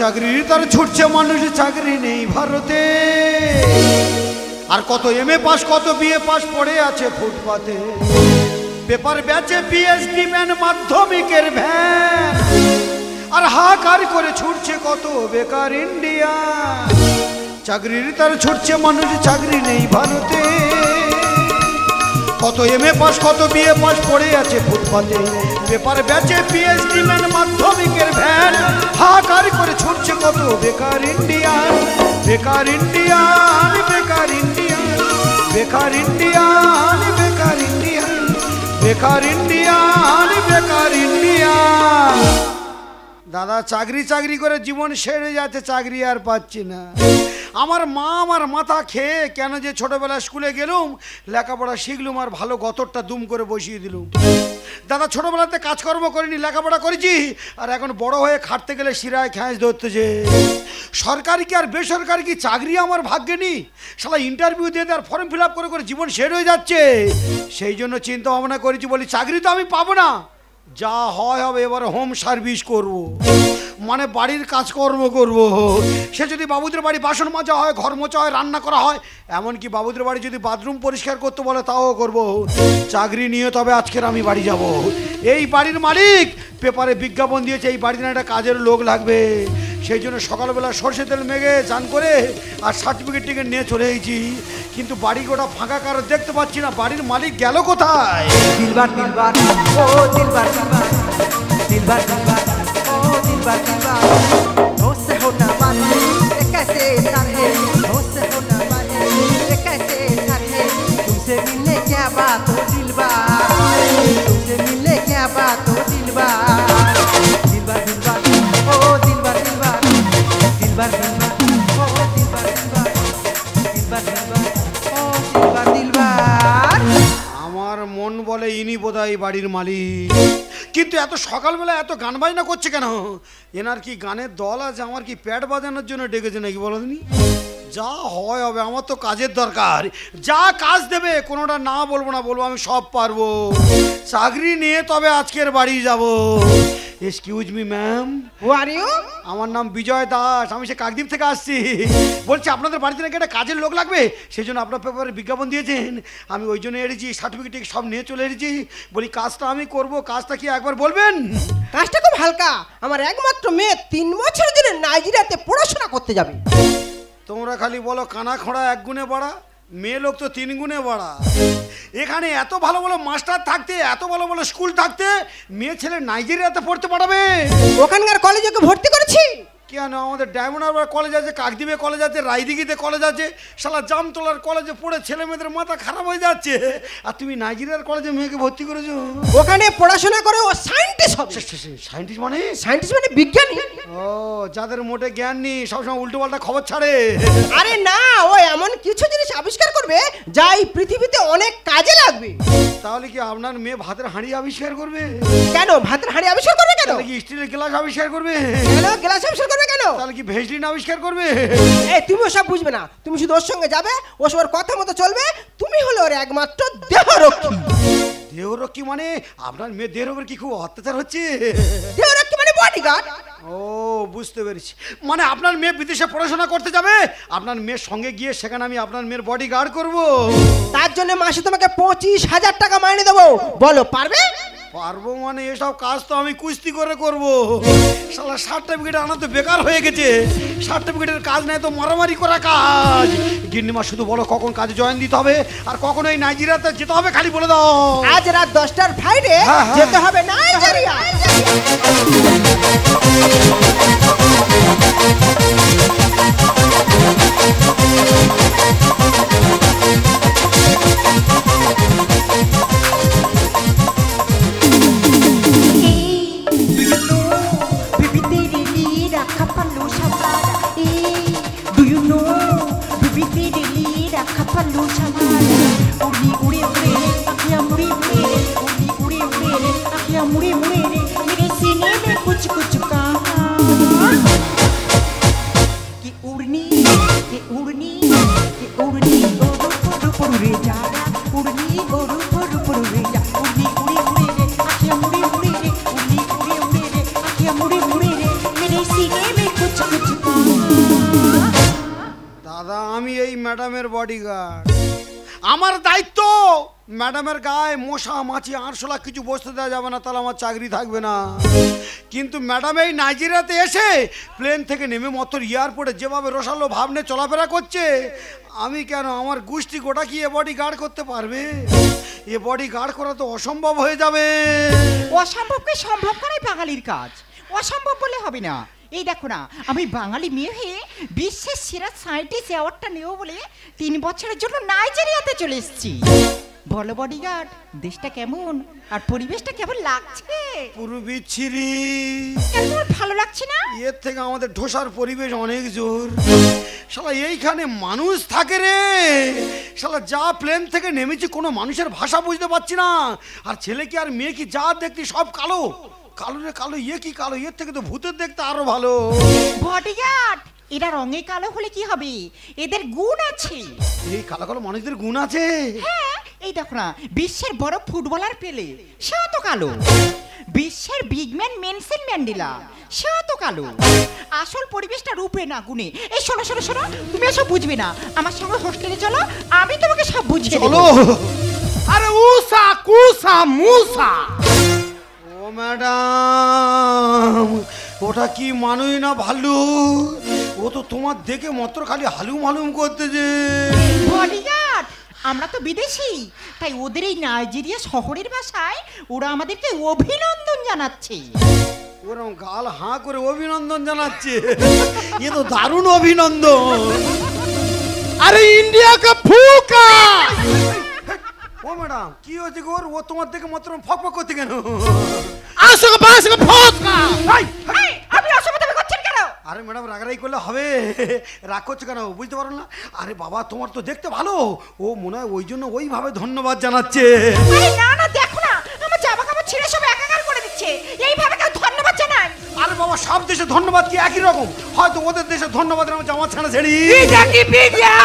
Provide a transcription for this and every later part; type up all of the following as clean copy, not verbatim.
চাকরির তার ছুটছে মানুষ, চাকরি নেই ভারতে। আর কত এমএ পাস কত বিএ পাস পড়ে আছে ফুটপাতে। পেপার ব্যাচে পিএইচডি ম্যান মাধ্যমিকের ভ্যান। আর হাহাকার করে ছুটছে কত বেকার ইন্ডিয়া। চাকরির তার ছুটছে মানুষ, চাকরি নেই ভারতে। কত এমএ পাস কত বিএ পাস পড়ে আছে ফুটপাতে। পেপার ব্যাচে পিএইচডি ম্যান মাধ্যমিকের ভ্যান। হাহাকার করে ছুটছে কত বেকার ইন্ডিয়ান। বেকার ইন্ডিয়ান, বেকার ইন্ডিয়ান, বেকার ইন্ডিয়ান, বেকার ইন্ডিয়ান, বেকার ইন্ডিয়ান, বেকার ইন্ডিয়ান। দাদা চাকরি চাকরি করে জীবন সেরে যাচ্ছে, চাকরি আর পাচ্ছি না। আমার মা আমার মাথা খেয়ে কেন যে ছোটবেলায় স্কুলে গেলুম, লেখাপড়া শিখলুম আর ভালো গতরটা দুম করে বসিয়ে দিলুম। দাদা ছোটবেলাতে কাজকর্ম করিনি, লেখাপড়া করেছি, আর এখন বড় হয়ে খাটতে গেলে শিরায় খ্যাঁচ ধরতেছে। সরকারি কি আর বেসরকারি কি চাকরি আমার ভাগ্যে নেই? শালা ইন্টারভিউ দিয়ে দেওয়ার ফর্ম ফিল আপ করে করে জীবন শেষ হয়ে যাচ্ছে। সেই জন্য চিন্তা ভাবনা করেছি, বলি চাকরি তো আমি পাবো না, যা হয় হবে এবার হোম সার্ভিস করব, মানে বাড়ির কাজকর্ম করব। সে যদি বাবুদের বাড়ি বাসন মাজা হয়, ঘর মোছা হয়, রান্না করা হয়, এমনকি বাবুদের বাড়ি যদি বাথরুম পরিষ্কার করতে বলে তাও করব। চাকরি নিয়ে তবে আজকের আমি বাড়ি যাব। এই বাড়ির মালিক পেপারে বিজ্ঞাপন দিয়েছে এই বাড়িতে একটা কাজের লোক লাগবে। সেই জন্য সকালবেলা সর্ষে তেল মেঘে চান করে আর সার্টিফিকেট টিকিট নিয়ে চলে এসেছি। কিন্তু বাড়ি গোটা ফাঁকা, কারো দেখতে পাচ্ছি না। বাড়ির মালিক গেল কোথায়? দিলবার দিলবার ও দিলবার দিলবার, দিলবার দিলবার ও दिलबर दिलबर होसे होना बात ये कैसे सर है होसे होना बात ये कैसे सर है तुमसे मिलने क्या बात हो दिलबर तुमसे मिलने क्या बात हो दिलबर दिलबर दिलबर ओ दिलबर दिलबर दिलबर दिलबर ओ दिलबर दिलबर दिलबर दिलबर ओ दिलबर दिलबर আমার মন বলে ইনি বোধহয় বাড়ির মালিক। কিন্তু এত সকালবেলা এত গান বাজনা করছে কেন? এনার কি গানের দল আছে? আমার কি প্যাড বাজানোর জন্য ডেকেছে নাকি বলো দিনি? যা হয় হবে, আমার তো কাজের দরকার। যা কাজ দেবে কোনোটা না বলবো না, বলবো আমি সব পারবো। চাকরি নিয়ে তবে আজকের বাড়ি যাব। Excuse me ma'am, who are you? আমার নাম বিজয় দাস, আমি সে কাকদ্বীপ থেকে আসছি। বলছি আপনাদের বাড়িতে নাকি একটা কাজের লোক লাগবে, সেই জন্য আপনার পেপারে বিজ্ঞাপন দিয়েছেন। আমি ওই জন্য এসেছি, সার্টিফিকেট সব নিয়ে চলে এসেছি। বলি কাজটা আমি করব, কাজটা কি একবার বলবেন? কাজটা খুব হালকা। আমার একমাত্র মেয়ে 3 বছরের জন্য নাইজেরিয়াতে পড়াশোনা করতে যাবে। তোমরা খালি বলো কানা খোঁড়া 1 গুণে বাড়া, মেয়ে লোক তো 3 গুণে বাড়া। এখানে এত ভালো ভালো মাস্টার থাকতে, এত ভালো ভালো স্কুল থাকতে, মেয়ে ছেলে নাইজেরিয়াতে পড়তে পাঠাবে? ওখানকার কলেজে ভর্তি করেছি। কেন? আমাদের ডায়মন্ড হারবার কলেজ আছে, কাকদ্বীপে কলেজ আছে, রায়দিঘিতে কলেজ আছে, শালা জামতলার কলেজে পড়ে ছেলে মেয়েদের মাথা খারাপ হয়ে যাচ্ছে। আর তুমি নাইজেরিয়ার কলেজে মেয়েকে ভর্তি করেছো? ওখানে পড়াশোনা করে ও সায়েন্টিস্ট হবে। সায়েন্টিস্ট মানে? সায়েন্টিস্ট মানে বিজ্ঞানী। ও, যাদের মোটে জ্ঞান নেই, সবসময় উল্টো পাল্টা খবর ছাড়ে। আরে না, ও এমন কিছু জিনিস আবিষ্কার করবে যা এই পৃথিবীতে অনেক কাজে লাগবে। তাহলে কি আপনার মেয়ে ভাতের হাঁড়ি আবিষ্কার করবে? কেন ভাতের হাঁড়ি আবিষ্কার করবে? কেন? তাহলে কি স্টিলের গ্লাস আবিষ্কার করবে? কেন গ্লাস আবিষ্কার করবে? কেন? তাহলে কি ভেসলিন আবিষ্কার করবে? এই তুমি ওসব বুঝবে না, তুমি শুধু ওর সঙ্গে যাবে, ও সবার কথা মতো চলবে। তুমি হলো ওর একমাত্র দেহরক্ষী। দেহরক্ষী মানে আপনার মেয়ে দেহের উপর কি খুব অত্যাচার হচ্ছে? দেহরক্ষী মানে বডিগার্ড। ও, বুঝতে পেরেছি। মানে আপনার মেয়ে বিদেশে পড়াশোনা করতে যাবে, আপনার মেয়ের সঙ্গে গিয়ে সেখানে আমি আপনার মেয়ের বডিগার্ড করব। তার জন্য মাসে তোমাকে 25,000 টাকা মাইনে দেবো। বলো পারবে? পারবো মানে এসব কাজ তো আমি কুস্তি করে করব। শালা সার্টিফিকেট আনা তো বেকার হয়ে গেছে। সার্টিফিকেটের কাজ নাই তো মারামারি করা কাজ। গিন্নিমা শুধু বলো কখন কাজে জয়েন দিতে হবে আর কখন এই নাইজেরিয়াতে যেতে হবে, খালি বলে দাও। আজ রাত 10টার ফ্লাইটে যেতে হবে নাইজেরিয়া। उड़नी ম্যাডামের বডিগার্ড। আমার দায়িত্ব ম্যাডামের গায়ে মশা মাছি আরশোলা কিছু বসতে দেওয়া যাবে না, তাহলে আমার চাকরি থাকবে না। কিন্তু ম্যাডাম এই নাইজেরিয়াতে এসে প্লেন থেকে নেমে মতো এয়ারপোর্টে যেভাবে রসালো ভাবনে চলাফেরা করছে, আমি কেন, আমার গোষ্ঠী গোটা কি এ বডি গার্ড করতে পারবে? এ বডি গার্ড করা তো অসম্ভব হয়ে যাবে। অসম্ভবকে সম্ভব করাই বাঙালির কাজ, অসম্ভব বলে হবে না। এই দেখো না, আমি বাঙালি মেয়ে হয়ে বিশ্বের সেরা সায়েন্টিস্ট অ্যাওয়ার্ডটা নেব বলে 3 বছরের জন্য নাইজেরিয়াতে চলে এসেছি। বলো বডিগার্ড, দেশটা কেমন আর পরিবেশটা কেমন লাগছে? পুরো বিচ্ছিরি। কেমন ভালো লাগছে না? এর থেকে আমাদের ঢোসার পরিবেশ অনেক জোর। শালা এইখানে মানুষ থাকে রে। শালা যা প্লেন থেকে নেমেছি কোনো মানুষের ভাষা বুঝতে পারছি না। আর ছেলে কি আর মেয়ে কি যা দেখতে সব কালো কালো রে কালো। ইয়ে কি কালো, এর থেকে তো ভূতের দেখতে আরো ভালো। বডিগার্ড, এরা রঙে কালো হলে কি হবে? এদের গুণ আছে। এই কালো কালো মানুষদের গুণ আছে? হ্যাঁ, এই দেখো না, বিশ্বের বড় ফুটবলার পেলে, সেও তো কালো। বিশ্বের বিগম্যান নেলসন ম্যান্ডেলা, সেও তো কালো। আসল পরিবেশটা রূপে না গুণে। এই শোনো শোনো শোনো, তুমি এসব বুঝবে না, আমার সঙ্গে হোস্টেলে চলো, আমি তোমাকে সব বুঝিয়ে দেব। চলো। আরে উষা কুসা মুসা। ও ম্যাডাম, ওটা কি মানুষ না ভালু? ও তো তোমার দেখে মাত্র খালি হালুম হালুম করতেছে। বডিগার্ড, আমরা তো বিদেশি, তাই ওদের এই নাইজেরিয়া শহরের ভাষায় ওরা আমাদেরকে অভিনন্দন জানাচ্ছে। ওরম গাল হাঁ করে অভিনন্দন জানাচ্ছে। এ তো দারুণ অভিনন্দন। আরে ইন্ডিয়া কা ফুকা। ও ম্যাডাম, কি হয়েছে গোর? ও তোমার দেখে মাত্র ফক ফক করতে কেন? আসো কা বাস কা ফুকা। এই, আপনি অসম্মান করছেন কেন? আরে ম্যাডাম, রাগারাগি করলে হবে? রাগ করছো কেন বুঝতে পারো না? আরে বাবা, তোমার তো দেখতে ভালো। ও মনে হয় ওই জন্য ওইভাবে ধন্যবাদ জানাচ্ছে। আরে না না, দেখো না, আমার জামা কাপড় ছিঁড়ে সব একাকার করে দিচ্ছে। এইভাবে কেউ ধন্যবাদ জানায়? আরে বাবা, সব দেশে ধন্যবাদ কি একই রকম? হয়তো ওদের দেশে ধন্যবাদের আমার জামা ছাড়া ছেড়ি। ইদাকে বিনিয়া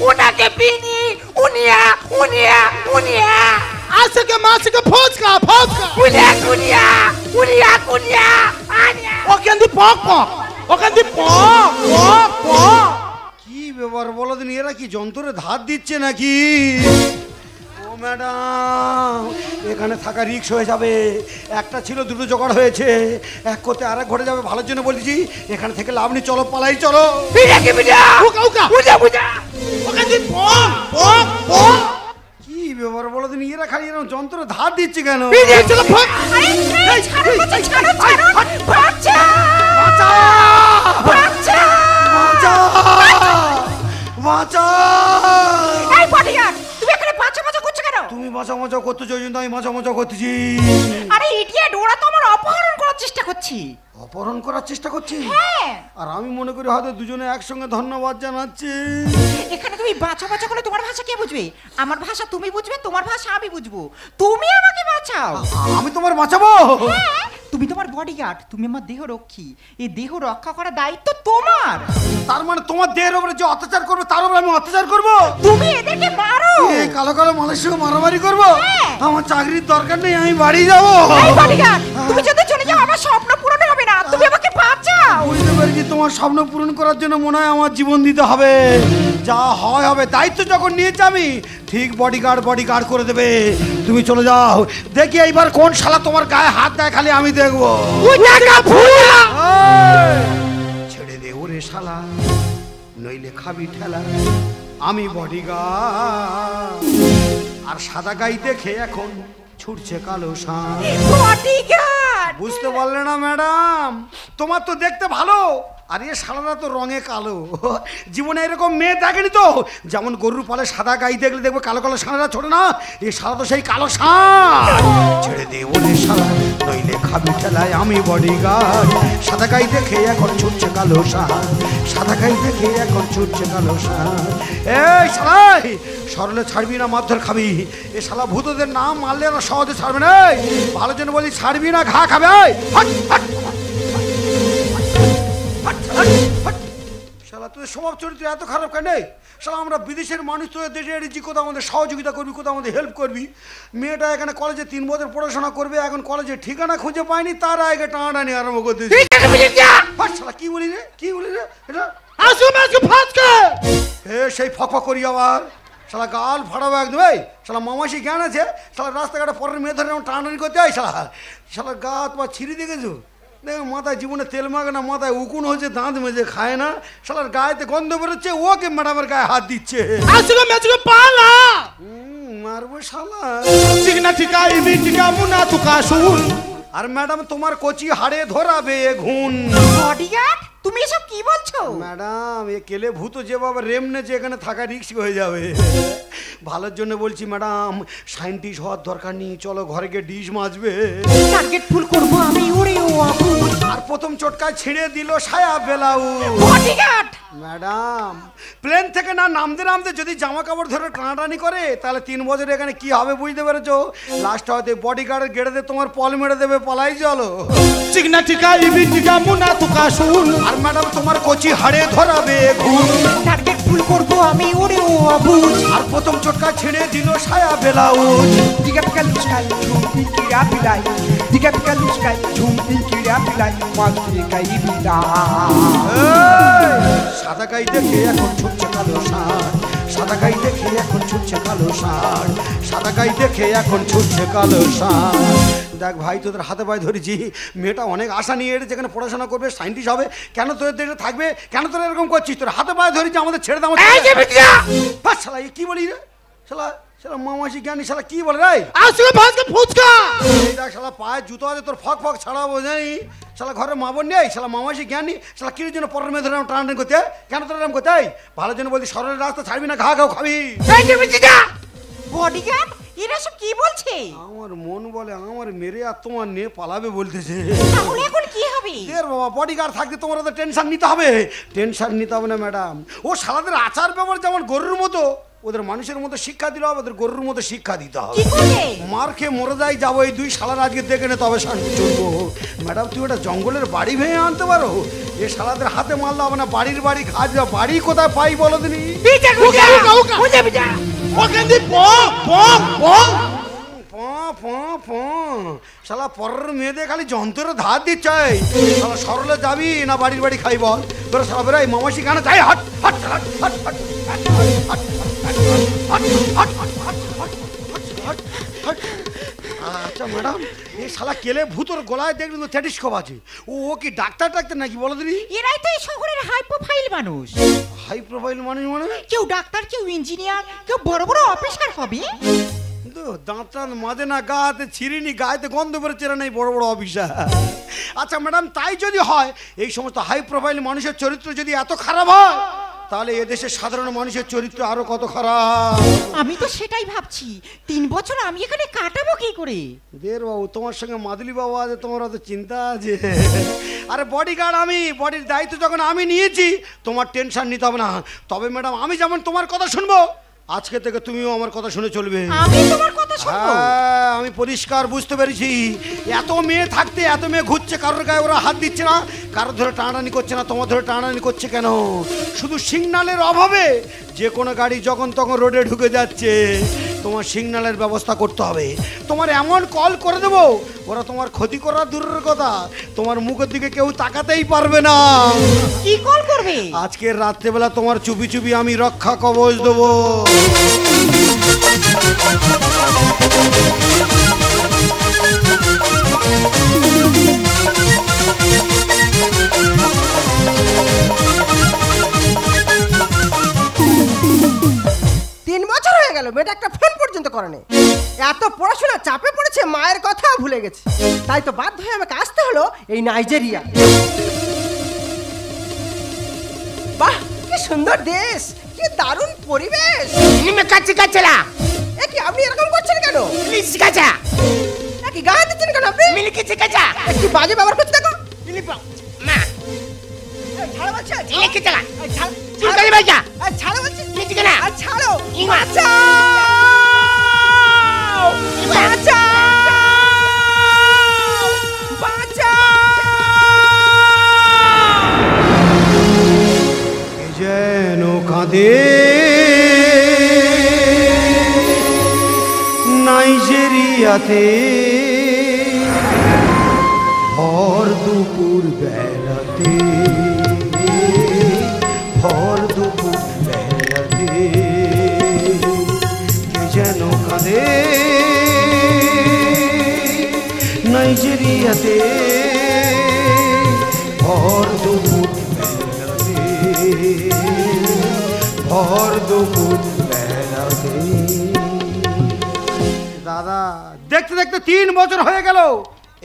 উনাকে বিনি উনিয়া উনিয়া উনিয়া। আসো কা মাস কা ফুকা ফুকা। উনিয়া উনিয়া উনিয়া উনিয়া আনিয়া। ওখান দি পক পক, ওখান দি পক পক পক। কি ব্যাপার বলো দিন, এরা কি যন্ত্রে ধার দিচ্ছে নাকি? ও ম্যাডাম, এখানে থাকা রিক্স হয়ে যাবে। একটা ছিল, দুটো জোগাড় হয়েছে, এক করতে আর এক ঘটে যাবে। ভালোর জন্য বলছি, এখানে থেকে লাভ নেই, চলো পালাই চলো। ইদাকে বিনিয়া উকা উকা উজা উজা। ওখান দি পক পক পক। কি ব্যাপার বলো দিন, এরা খালি এরকম যন্ত্র ধার দিচ্ছে কেন? বিনিয়া চলো পক। আরে এই, ছাড়ো বাচ্চা, ছাড়ো ছাড়ো বাচ্চা বাঁচা! বাচ্চা। বাঁচা! বাঁচা! এই বডিগার্ড, তুমি এখানে বাচ্চা বাচ্চা করছো কেন? তুমি বাঁচা মজা করতেছো, ওই জন্য আমি বাঁচা মজা করতেছি। আরে ইডিয়েট, ওরা তো আমার অপহরণ করার চেষ্টা করছে। অপহরণ করার চেষ্টা করছি? হ্যাঁ, আর আমি মনে করি হয়তো দুজনে একসঙ্গে ধন্যবাদ জানাচ্ছি। এখানে তুমি বাঁচা বাঁচা করলে তোমার ভাষা কে বুঝবে? আমার ভাষা তুমি বুঝবে, তোমার ভাষা আমি বুঝবো। তুমি আমাকে বাঁচাও। আমি তোমার বাঁচাবো? হ্যাঁ, তুমি তোমার বডিগার্ড, তুমি আমার দেহ রক্ষী। এই দেহ রক্ষা করার দায়িত্ব তোমার। তার মানে তোমার দেহের উপরে যে অত্যাচার করবে তার উপরে আমি অত্যাচার করবো? তুমি এদেরকে মারো। এই কালো কালো মানুষের সঙ্গে মারামারি করবো? হ্যাঁ। আমার চাকরির দরকার নেই, আমি বাড়ি যাবো। এই বডিগার্ড, তুমি যদি চলে যাও আমার স্বপ্ন পূরণ হবে না। তুমি আমাকে বাঁচাও। বুঝতে পেরেছি, তোমার স্বপ্ন পূরণ করার জন্য মনে হয় আমার জীবন দিতে হবে। যা হয় হবে, দায়িত্ব যখন নিয়েছি আমি, ঠিক বডিগার্ড করে দেবে। তুমি চলে যাও, দেখি এইবার কোন শালা তোমার গায়ে হাত দেয় খালি আমি দেখবো। ছেড়ে দে ওরে শালা, নইলে খাবি ঠেলা। আমি বডিগার্ড, আর সাদা গাই দেখে এখন ছুটছে কালো ষাঁড়। বডিগার্ড, বুঝতে পারলে না ম্যাডাম? তোমার তো দেখতে ভালো, আর এ শালারা তো রঙে কালো। জীবনে এরকম মেয়ে দেখেনি তো। যেমন গরুর পালে সাদা গাই দেখলে দেখবে কালো কালো ষাঁড়রা ছোট না, এ শালা তো সেই কালো ষাঁড়। ছেড়ে দে ওরে শালা, নইলে খাবি ঠেলায়। আমি বডিগার্ড, সাদা গাই দেখে এখন ছুটছে কালো ষাঁড়। সাদা গাই দেখে এখন ছুটছে কালো ষাঁড়। এই শালাই, সরলে ছাড়বি না মারধর খাবি। এ শালা ভূতদের নাম মারলে না সহজে ছাড়বে না। ভালো জন্য বলি, ছাড়বি না ঘা খাবে। হট হট শালা, তোদের স্বভাব চরিত্র এত খারাপ কেন? শালা, আমরা বিদেশের মানুষ, তোদের দেশে এসেছি, কোথাও আমাদের সহযোগিতা করবি, কোথাও আমাদের হেল্প করবি। মেয়েটা এখানে কলেজে 3 বছর পড়াশোনা করবে, এখন কলেজে ঠিকানা খুঁজে পায়নি, তার আগে টানাটানি আরম্ভ করতে। শালা কি বলি রে, কি বলি রে এটা? আসো মাস কা ফুকা। সেই ফক করি আবার শালা গাল ফাড়াবো একদম। এই শালা মামাসি জ্ঞান আছে শালা রাস্তাঘাটে পরের মেয়ে ধরে টানাটানি করতে হয় শালা শালা গা তোমার ছিঁড়ি দেখেছো দেখো মাথায় জীবনে তেল মাগে না মাথায় উকুন হয়েছে দাঁত মেজে খায় না শালার গায়েতে গন্ধ বেরোচ্ছে ওকে ম্যাডামের গায়ে হাত দিচ্ছে আসুকে মেচুকে পালা মারবো শালা চিকনা ঠিকা ইবি ঠিকা মুনা তুকা শুন আর ম্যাডাম তোমার কচি হাড়ে ধরাবে ঘুন বডিগার্ড তুমি এসব কি বলছো? ম্যাডাম এ কেলে ভূত যেভাবে রেমনেছে এখানে থাকা রিস্ক হয়ে যাবে ভালোর জন্য বলছি ম্যাডাম সাইন্টিস্ট হওয়ার দরকার নেই চলো ঘরে গিয়ে ডিশ মাজবে টার্গেট ফুল করব আমি ওরে ও আপু আর প্রথম চটকায় ছিঁড়ে দিল সায়া বেলাউ বডিগার্ড ম্যাডাম প্লেন থেকে না নামতে নামতে যদি জামা কাপড় ধরে টানাটানি করে তাহলে 3 বছর এখানে কি হবে বুঝতে পেরেছো লাস্ট হয়তো বডিগার্ডের গেড়ে তোমার পল মেরে দেবে পালাই চলো চিকনা ঠিকা ইবি ঠিকা মুনা তুকা শুন আর ম্যাডাম তোমার কচি হাড়ে ধরাবে ঘুন টার্গেট ফুল করব আমি ওরে ও আপু আর প্রথম চটকা ছিঁড়ে দিল সায়া blouse Diga pica luskai, jumpi kira pilai. Diga pica luskai, jumpi kira pilai. Matrika ibida. সাদা গাই দেখে এখন ছুটছে কালো ষাঁড় সাদা গাই দেখে এখন ছুটছে কালো ষাঁড় সাদা গাই দেখে এখন ছুটছে কালো ষাঁড় দেখ ভাই তোদের হাতে পায়ে ধরেছি মেয়েটা অনেক আশা নিয়ে এসে যেখানে পড়াশোনা করবে সাইন্টিস্ট হবে কেন তোদের দেশে থাকবে কেন তোরা এরকম করছিস তোর হাতে পায়ে ধরেছি আমাদের ছেড়ে দাও বাস শালা কি বলি রে শালা শালা মামাসি জ্ঞানী শালা কি বলে রে আসুকে ভাজকে ফুচকা এই দেখ শালা পায়ে জুতো আছে তোর ফক ফক ছাড়াবো জানি শালা ঘরে মা বোন নেই শালা মামাসি জ্ঞানী শালা কির জন্য পরের মেয়ে ধরে টানাটানি করতে কেন তোর এরকম করতে ভালো জন্য বলছি সরলের রাস্তা ছাড়বি না ঘা খাও খাবি বডিগার্ড এরা সব কি বলছে? আমার মন বলে আমার মেরে আর তোমার নিয়ে পালাবে বলতেছে তাহলে এখন কি হবে? দের বাবা বডিগার্ড থাকতে তোমার তো টেনশন নিতে হবে টেনশন নিতে হবে না ম্যাডাম ও শালাদের আচার ব্যবহার যেমন গরুর মতো ওদের মানুষের মতো শিক্ষা দিলে হবে ওদের গরুর মতো শিক্ষা দিতে হবে কি করে? মার খেয়ে মরে যাই যাবো এই 2 শালার আজকে দেখে নে তবে শান্তি চলবো ম্যাডাম তুই ওটা জঙ্গলের বাড়ি ভেঙে আনতে পারো এ শালাদের হাতে মারলে হবে না বাড়ির বাড়ি খাওয়া যাবে বাড়ি কোথায় পাই বলো দিনি ওখানে পং পং পং শালা পরের মেয়েদের খালি যন্ত্রের ধার দিচ্ছে শালা সরলে যাবি না বাড়ির বাড়ি খাই বল তোরা শালা বেরোয় মামাসি কেন যাই হাট হাট হাট হাট হাট আচ্ছা ম্যাডাম এই শালা কেলে ভূতর গলায় দেখলেন তো স্ট্যাটিস্কোপ আছে ও কি ডাক্তার ডাক্তার নাকি বলো দিদি এরাই তো এই শহরের হাই প্রোফাইল মানুষ হাই প্রোফাইল মানুষ মানে কেউ ডাক্তার কেউ ইঞ্জিনিয়ার কেউ বড় বড় অফিসার হবে দাঁত টান মাঝে না গা হাতে ছিঁড়িনি গায়েতে গন্ধ বেরোচ্ছে না এই বড় বড় অফিসার আচ্ছা ম্যাডাম তাই যদি হয় এই সমস্ত হাই প্রোফাইল মানুষের চরিত্র যদি এত খারাপ হয় তাহলে এদেশের সাধারণ মানুষের চরিত্র আরো কত খারাপ আমি তো সেটাই ভাবছি 3 বছর আমি এখানে কাটাবো কি করে দের বাবু তোমার সঙ্গে মাদুলি বাবু আছে তোমার অত চিন্তা আছে আরে বডিগার্ড আমি বডির দায়িত্ব যখন আমি নিয়েছি তোমার টেনশন নিতে হবে না তবে ম্যাডাম আমি যেমন তোমার কথা শুনবো আজকে থেকে তুমিও আমার কথা শুনে চলবে আমি তোমার কথা শুনবো হ্যাঁ আমি পরিষ্কার বুঝতে পেরেছি এত মেয়ে থাকতে এত মেয়ে ঘুরছে কারোর গায়ে ওরা হাত দিচ্ছে না কারোর ধরে টানাটানি করছে না তোমার ধরে টানাটানি করছে কেন শুধু সিগন্যালের অভাবে যে কোনো গাড়ি যখন তখন রোডে ঢুকে যাচ্ছে তোমার সিগন্যালের ব্যবস্থা করতে হবে তোমার এমন কল করে দেবো ওরা তোমার ক্ষতি করা দূরের কথা তোমার মুখের দিকে কেউ তাকাতেই পারবে না কি কল করবে আজকের রাত্রেবেলা তোমার চুপি চুপি আমি রক্ষা কবচ দেবো মেয়েটা একটা ফোন পর্যন্ত করেনি এত পড়াশোনা চাপে পড়েছে মায়ের কথা ভুলে গেছে তাই তো বাধ্য হয়ে আমাকে আসতে হলো এই নাইজেরিয়া বাহ কি সুন্দর দেশ কি দারুণ পরিবেশ নিমে কাছে কাছে না এ কি আপনি এরকম করছেন কেন প্লিজ কাঁচা এ কি গায়ে দিচ্ছেন কেন আপনি মিলি কাছে কাঁচা কি বাজে ব্যবহার করছেন দেখো মিলি পাও মা ছাড়ো বলছে ইলে কে চালা ছাড়ো চুল কালি ভাইয়া ছাড়ো বলছি কি কেনা ছাড়ো ইমা বাঁচাও বাঁচাও বাঁচাও এ যেন কাঁদে নাইজেরিয়াতে ভর দুপুর বেলাতে ভর দুপুর বেলাতে নাইজেরিয়াতে নাইজেরিয়াতে ভর দুপুর বেলাতে ভর দুপুর বেলাতে। দাদা দেখতে দেখতে 3 বছর হয়ে গেল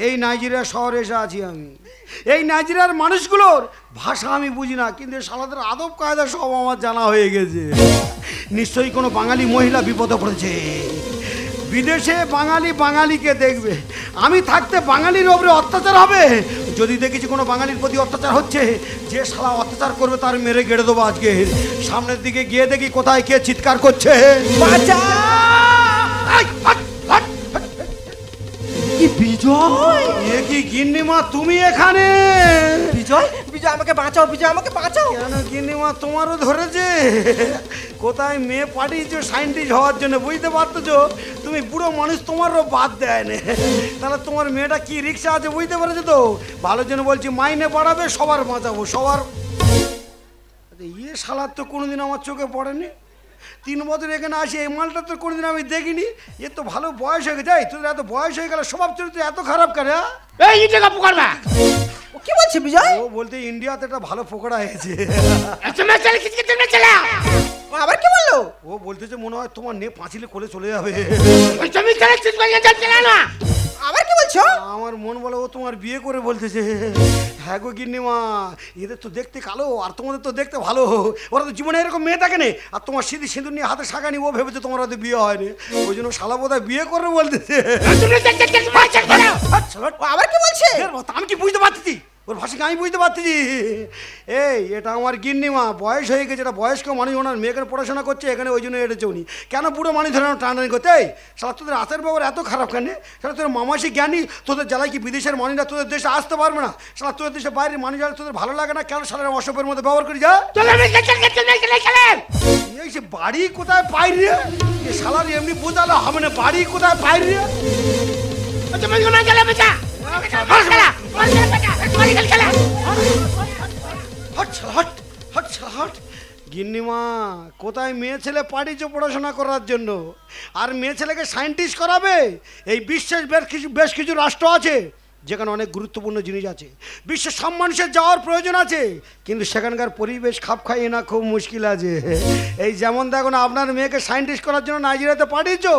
এই নাইজেরিয়া শহরে এসে আছি আমি। এই নাইজেরিয়ার মানুষগুলোর ভাষা আমি বুঝি না, কিন্তু শালাদের আদব কায়দা সব আমার জানা হয়ে গেছে। নিশ্চয়ই কোনো বাঙালি মহিলা বিপদে পড়েছে। বিদেশে বাঙালি বাঙালিকে দেখবে, আমি থাকতে বাঙালির ওপরে অত্যাচার হবে। যদি দেখেছি কোনো বাঙালির প্রতি অত্যাচার হচ্ছে, যে শালা অত্যাচার করবে তার মেরে গেড়ে দেবো আজকে। সামনের দিকে গিয়ে দেখি কোথায় কে চিৎকার করছে। বিজয়, এ কি গিন্নিমা তুমি এখানে? বিজয়, বিজয় আমাকে বাঁচাও, বিজয় আমাকে বাঁচাও। কেন গিন্নিমা তোমারও ধরেছে? কোথায় মেয়ে পাঠিয়েছো সাইন্টিস্ট হওয়ার জন্য, বুঝতে পারতেছো? তুমি বুড়ো মানুষ, তোমারও বাদ দেয় না। তাহলে তোমার মেয়েটা কি রিক্সা আছে বুঝতে পেরেছো তো? ভালোর জন্য বলছি, মাইনে বাড়াবে, সবার বাঁচাবো সবার। ইয়ে শালার তো কোনোদিন আমার চোখে পড়েনি। 3 বছর এখানে আসি, এই মালটা তো কোনোদিন আমি দেখিনি। এ তো ভালো বয়স হয়ে গেছে। তোদের এত বয়স হয়ে গেল, স্বভাব চরিত্র এত খারাপ করে? এই ইটে কাপু করবা। ও কি বলছে বিজয়? ও বলতে ইন্ডিয়াতে একটা ভালো ফোকড়া হয়েছে। তুমি চলে কিছু তুমি চলে। ও আবার কি বললো? ও বলতেছে মনে হয় তোমার নে পাঁচিলে কোলে চলে যাবে। তুমি চলে কিছু করে চলে না। আবার কি বলছো? আমার মন বলে ও তোমার বিয়ে করে বলতেছে। হ্যাঁ গো গিন্নিমা, এদের তো দেখতে কালো আর তোমাদের তো দেখতে ভালো। ওরা তো জীবনে এরকম মেয়ে থাকে না। আর তোমার সিঁদুর সিঁদুর নিয়ে হাতে শাঁখানি, ও ভেবেছে তোমার হয়তো বিয়ে হয়নি, ওই জন্য শালা বোধহয় বিয়ে করে বলতেছে। ও আবার কি বলছে? আমি কি বুঝতে পারছি? ওর ভাষাকে আমি বুঝতে পারছি। এই এটা আমার গিন্নিমা, বয়স হয়ে গেছে, এটা বয়স্ক মানুষ, ওনার মেয়েকে পড়াশোনা করছে এখানে, ওই জন্য এটেছে উনি। কেন বুড়ো মানুষ ধরে টানাটানি করতে? এই শালা তোদের আচার ব্যবহার এত খারাপ কেন? শালা তোদের মামাসি জ্ঞানী, তোদের জ্বালায় কি বিদেশের মানুষরা তোদের দেশে আসতে পারবে না? শালা তোদের দেশে বাইরের মানুষ যারা তোদের ভালো লাগে না, কেন শালার অসভ্যের মধ্যে ব্যবহার করি? যা এই সে বাড়ি কোথায় পাই রে? শালার এমনি বোঝালে হবে না, বাড়ি কোথায় পাই রে? গিন্নিমা কোথায় মেয়ে ছেলে পাঠিয়েছো পড়াশোনা করার জন্য, আর মেয়ে ছেলেকে সায়েন্টিস্ট করাবে? এই বিশ্বের বেশ কিছু রাষ্ট্র আছে যেখানে অনেক গুরুত্বপূর্ণ জিনিস আছে, বিশ্বের সব মানুষের যাওয়ার প্রয়োজন আছে, কিন্তু সেখানকার পরিবেশ খাপ খাইয়ে না খুব মুশকিল আছে। এই যেমন দেখুন, আপনার মেয়েকে সায়েন্টিস্ট করার জন্য নাইজেরিয়াতে পাঠিয়েছো,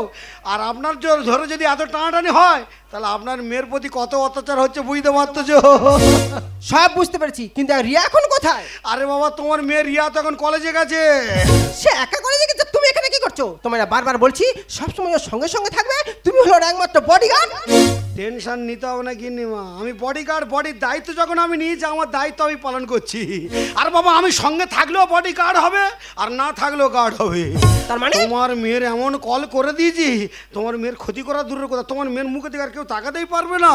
আর আপনার ধরে যদি এত টানাটানি হয়, তাহলে আপনার মেয়ের প্রতি কত অত্যাচার হচ্ছে বুঝতে পারতেছো? সব বুঝতে পেরেছি, কিন্তু রিয়া এখন কোথায়? আরে বাবা, তোমার মেয়ে রিয়া তো এখন কলেজে গেছে। সে একা কলেজে গেছে, তুমি এখানে কি করছো? তোমায় বারবার বলছি সবসময় ওর সঙ্গে সঙ্গে থাকবে, তুমি হলো একমাত্র বডিগার্ড। টেনশন নিতে হবে না গিন্নিমা, আমি বডিগার্ড, বডির দায়িত্ব যখন আমি নিয়েছি, আমার দায়িত্ব আমি পালন করছি। আর বাবা, আমি সঙ্গে থাকলেও বডিগার্ড হবে, আর না থাকলেও গার্ড হবে। তার মানে তোমার মেয়ের এমন কল করে দিয়েছি, তোমার মেয়ের ক্ষতি করা দূরের কথা, তোমার মেয়ের মুখে থেকে আর কেউ তাকাতেই পারবে না।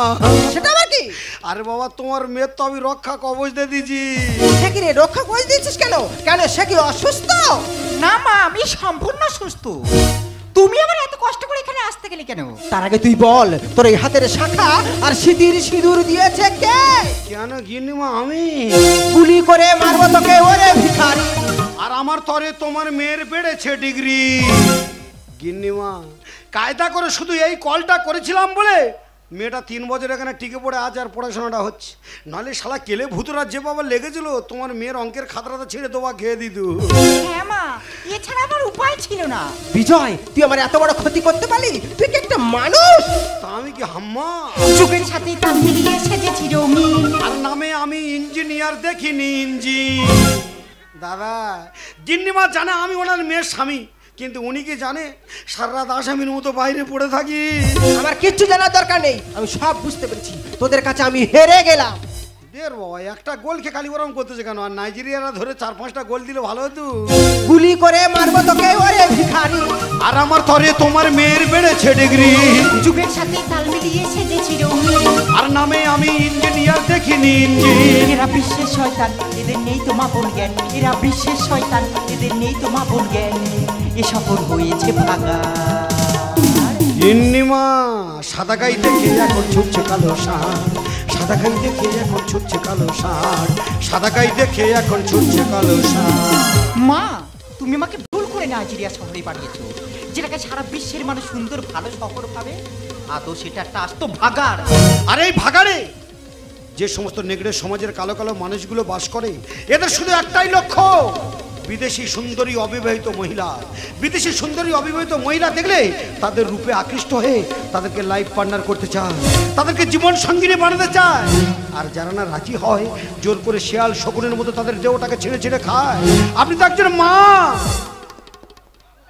সেটা আবার কি? আরে বাবা, তোমার মেয়ের তো আমি রক্ষা কবচ দিয়ে দিয়েছি। সে কি রে, রক্ষা কবচ দিয়েছিস কেন? কেন সে কি অসুস্থ? না মা, আমি সম্পূর্ণ সুস্থ। তুমি আবার এত কষ্ট করে এখানে আসতে গেলে কেন? তার আগে তুই বল, তোর এই হাতের শাখা আর সিঁদুর দিয়েছে কে? কেন গিন্নিমা, আমি গুলি করে মারবো তোকে ওরে ভিখারি। আর আমার তরে তোমার মেয়ের বেড়েছে ডিগ্রি। গিন্নিমা, কায়দা করে শুধু এই কলটা করেছিলাম বলে মেয়েটা 3 বছর এখানে টিকে পড়ে আজ আর পড়াশোনাটা হচ্ছে। নাহলে শালা কেলে ভূতরা যে বাবা লেগেছিল, তোমার মেয়ের অঙ্কের খাতাটা ছেড়ে দেওয়া খেয়ে দিত। হ্যাঁ মা, এছাড়া আমার উপায় ছিল না। বিজয়, তুই আমার এত বড় ক্ষতি করতে পারলি? তুই কি একটা মানুষ? তা আমি কি হাম্মা? যুগের সাথে তাল মিলিয়ে সেজেছি রঙিন, আর নামে আমি ইঞ্জিনিয়ার দেখিনি ইঞ্জিন। দাদা, গিন্নিমা জানে আমি ওনার মেয়ের স্বামী, কিন্তু উনি কি জানে সারা রাত আসামির মতো বাইরে পড়ে থাকি? আমার কিচ্ছু জানার দরকার নেই, আমি সব বুঝতে পেরেছি। তোদের কাছে আমি হেরে গেলাম। দের বাবা, একটা গোলকে খালি ওরম করতেছে কেন? আর নাইজেরিয়ারা ধরে 4-5টা গোল দিলে ভালো হতো। গুলি করে মারবো তোকে ওরে ভিখারি। আর আমার তরে তোমার মেয়ের বেড়েছে ডিগ্রি। যুগের সাথে তাল মিলিয়ে সেজেছি রঙিন, আর নামে আমি ইঞ্জিনিয়ার দেখিনি ইঞ্জিন। এরা বিশ্বের শয়তান, এদের নেই তো মাপন জ্ঞান। এরা বিশ্বের শয়তান, এদের নেই তো মাপন জ্ঞান। এ সফর হয়েছে ভাগা। গিন্নিমা, সাদা গাই দেখে এখন ছুটছে কালো ষাঁড়, সাদা গাই দেখে এখন ছুটছে কালো ষাঁড়, সাদা গাই দেখে এখন ছুটছে কালো ষাঁড়। মা, তুমি আমাকে ভুল করে নাইজেরিয়া শহরে পাঠিয়েছো, যেটাকে সারা বিশ্বের মানুষ সুন্দর ভালো শহর পাবে, আদৌ সেটা একটা আস্ত ভাগাড়। আর এই ভাগাড়ে যে সমস্ত নেগড়ে সমাজের কালো কালো মানুষগুলো বাস করে, এদের শুধু একটাই লক্ষ্য, বিদেশি সুন্দরী অবিবাহিত মহিলা। বিদেশি সুন্দরী অবিবাহিত মহিলা দেখলে তাদের রূপে আকৃষ্ট হয়ে তাদেরকে লাইফ পার্টনার করতে চায়, তাদেরকে জীবন সঙ্গিনী বানাতে চায়। আর যারা না রাজি হয়, জোর করে শেয়াল শকুনের মতো তাদের দেহটাকে ছেড়ে ছেড়ে খায়। আপনি তো একজন মা,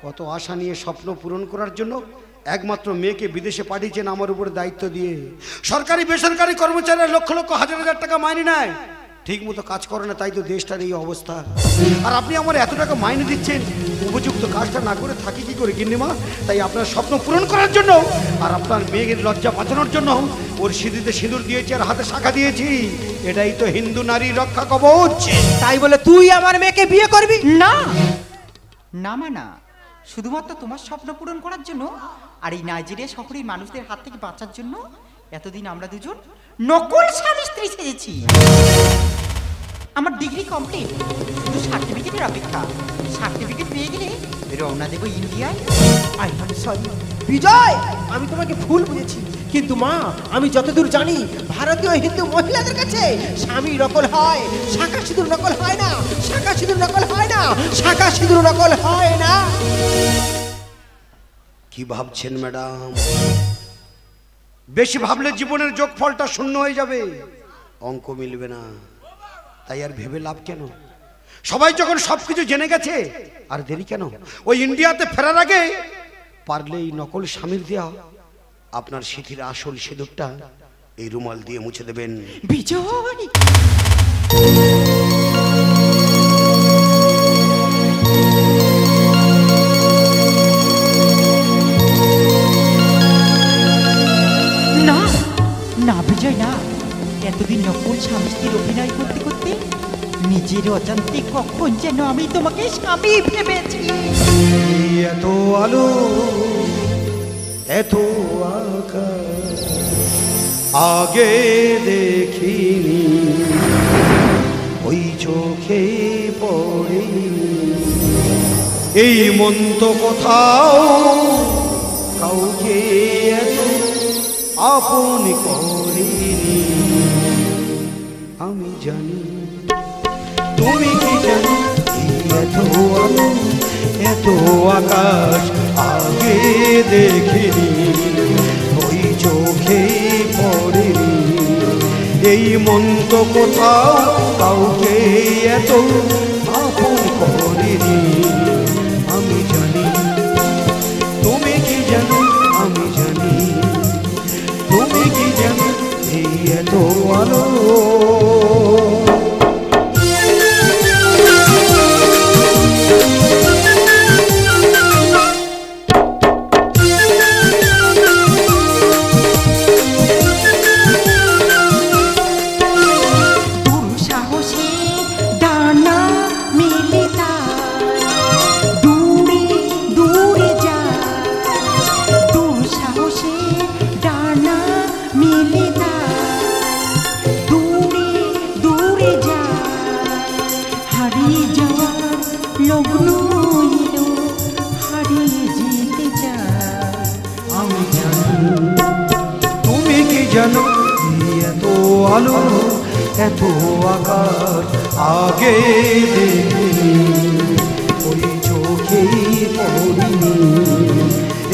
কত আশা নিয়ে স্বপ্ন পূরণ করার জন্য একমাত্র মেয়েকে বিদেশে পাঠিয়েছেন আমার উপরে দায়িত্ব দিয়ে। সরকারি বেসরকারি কর্মচারীরা লক্ষ লক্ষ হাজার হাজার টাকা মাইনে নেয়, ঠিক মতো কাজ করে না, তাই তো দেশটার এই অবস্থা। আর আপনি আমার এত টাকা মাইনে দিচ্ছেন, উপযুক্ত কাজটা না করে থাকি কি করে গিন্নিমা? তাই আপনার স্বপ্ন পূরণ করার জন্য আর আপনার মেয়ের লজ্জা বাঁচানোর জন্য ওর সিঁদুরে সিঁদুর দিয়েছি আর হাতে শাখা দিয়েছি। এটাই তো হিন্দু নারী রক্ষা কবচ। তাই বলে তুই আমার মেয়েকে বিয়ে করবি? না না মা না, শুধুমাত্র তোমার স্বপ্ন পূরণ করার জন্য আর এই নাইজেরিয়া শহরের মানুষদের হাত থেকে বাঁচার জন্য এতদিন আমরা দুজন নকল স্বামী স্ত্রী সেজেছি। আমার ডিগ্রি কমপ্লিট, শুধু সার্টিফিকেটের অপেক্ষা। সার্টিফিকেট পেয়ে গেলে রওনা দেবো ইন্ডিয়ায়। আই এম সরি বিজয়, আমি তোমাকে ভুল বুঝেছি। কিন্তু মা, আমি যতদূর জানি ভারতীয় হিন্দু মহিলাদের কাছে স্বামী নকল হয়, শাখা সিঁদুর নকল হয় না, শাখা সিঁদুর নকল হয় না, শাখা সিঁদুর নকল হয় না। কি ভাবছেন ম্যাডাম? বেশি ভাবলে জীবনের যোগফলটা শূন্য হয়ে যাবে, অঙ্ক মিলবে না। তাই আর ভেবে লাভ কেন? সবাই যখন সবকিছু জেনে গেছে, আর দেরি কেন? ওই ইন্ডিয়াতে ফেরার আগে পারলে এই নকল স্বামীর দেয়া আপনার সিঁথির আসল সিঁদুরটা এই রুমাল দিয়ে মুছে দেবেন। বিজয়, না না বিজয় না, এতদিন নকল স্বামী স্ত্রীর অভিনয় করতে করতে নিজের অজান্তে কখন যেন আমি তোমাকে স্বামী ভেবেছি। এত আলো এত আকাশ আগে দেখিনি, ওই চোখে পড়ে এই মন তো কোথাও কাউকে এত আপন করিনি। আমি জানি, তুমি কি জানো, এত আলো এত আকাশ আগে দেখিনি, ওই চোখে পড়েনি, এই মন তো কোথাও কাউকে এত আপন করেনি। আমি জানি, তুমি কি জানো, আমি জানি, তুমি কি জানো, এই এত আলো। এত আকাশ আগে দেখিনি, ওই চোখে পড়িনি,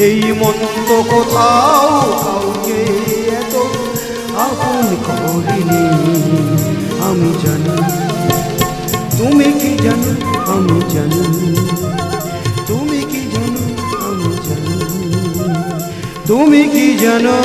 এই মন তো কোথাও কাউকে এত আপন করিনি। আমি জানি, তুমি কি জানো, আমি জানি, তুমি কি জানো, আমি জানি, তুমি কি জানো।